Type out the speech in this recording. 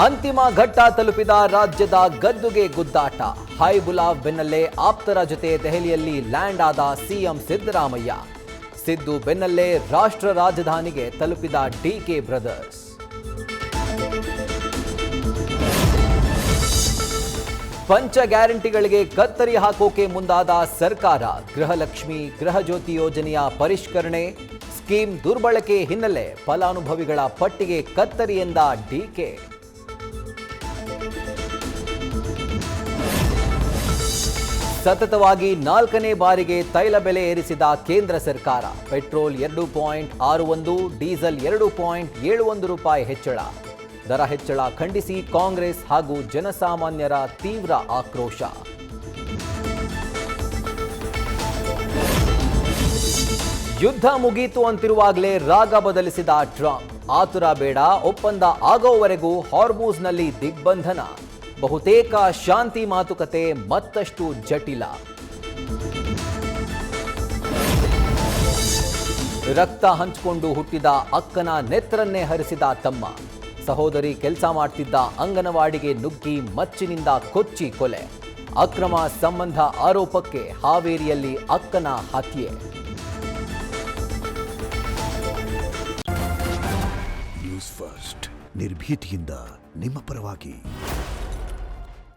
ಅಂತಿಮ ಘಟ್ಟ ತಲುಪಿದ ರಾಜ್ಯದ ಗದ್ದುಗೆ ಗುದ್ದಾಟ. ಹೈ ಬುಲಾವ್ ಬೆನ್ನಲ್ಲೇ ಆಪ್ತರ ಜೊತೆ ದೆಹಲಿಯಲ್ಲಿ ಲ್ಯಾಂಡ್ ಆದ ಸಿಎಂ ಸಿದ್ದರಾಮಯ್ಯ. ಸಿದ್ದು ಬೆನ್ನಲ್ಲೇ ರಾಷ್ಟ್ರ ರಾಜಧಾನಿಗೆ ತಲುಪಿದ ಡಿಕೆ ಬ್ರದರ್ಸ್. ಪಂಚ ಗ್ಯಾರಂಟಿಗಳಿಗೆ ಕತ್ತರಿ ಹಾಕೋಕೆ ಮುಂದಾದ ಸರ್ಕಾರ. ಗೃಹಲಕ್ಷ್ಮಿ ಗೃಹಜ್ಯೋತಿ ಯೋಜನೆಯ ಪರಿಷ್ಕರಣೆ, ಸ್ಕೀಮ್ ದುರ್ಬಳಕೆ ಹಿನ್ನೆಲೆ ಫಲಾನುಭವಿಗಳ ಪಟ್ಟಿಗೆ ಕತ್ತರಿ ಎಂದ ಡಿಕೆ. ಸತತವಾಗಿ 4ನೇ ಬಾರಿಗೆ ತೈಲ ಬೆಲೆ ಏರಿಸಿದ ಕೇಂದ್ರ ಸರ್ಕಾರ. ಪೆಟ್ರೋಲ್ 2.61, ಡೀಸೆಲ್ 2.71 ರೂಪಾಯಿ ಹೆಚ್ಚಳ. ದರ ಹೆಚ್ಚಳ ಖಂಡಿಸಿ ಕಾಂಗ್ರೆಸ್ ಹಾಗೂ ಜನಸಾಮಾನ್ಯರ ತೀವ್ರ ಆಕ್ರೋಶ. ಯುದ್ಧ ಮುಗೀತು ಅಂತಿರುವಾಗಲೇ ರಾಗ ಬದಲಿಸಿದ ಟ್ರಂಪ್. ಆತುರ ಬೇಡ, ಒಪ್ಪಂದ ಆಗೋವರೆಗೂ ಹಾರ್ಮೂಜ್ನಲ್ಲಿ ದಿಗ್ಬಂಧನ. ಬಹುತೇಕ ಶಾಂತಿ ಮಾತುಕತೆ ಮತ್ತಷ್ಟು ಜಟಿಲ. ರಕ್ತ ಹಂಚಿಕೊಂಡು ಹುಟ್ಟಿದ ಅಕ್ಕನ ನೆತ್ರನ್ನೇ ಹರಿಸಿದ ತಮ್ಮ. ಸಹೋದರಿ ಕೆಲಸ ಮಾಡ್ತಿದ್ದ ಅಂಗನವಾಡಿಗೆ ನುಗ್ಗಿ ಮಚ್ಚಿನಿಂದ ಕೊಚ್ಚಿ ಕೊಲೆ. ಅಕ್ರಮ ಸಂಬಂಧ ಆರೋಪಕ್ಕೆ ಹಾವೇರಿಯಲ್ಲಿ ಅಕ್ಕನ ಹತ್ಯೆ. ನ್ಯೂಸ್ ಫಸ್ಟ್ ನಿರ್ಭೀತಿಯಿಂದ ನಿಮ್ಮ ಪರವಾಗಿ.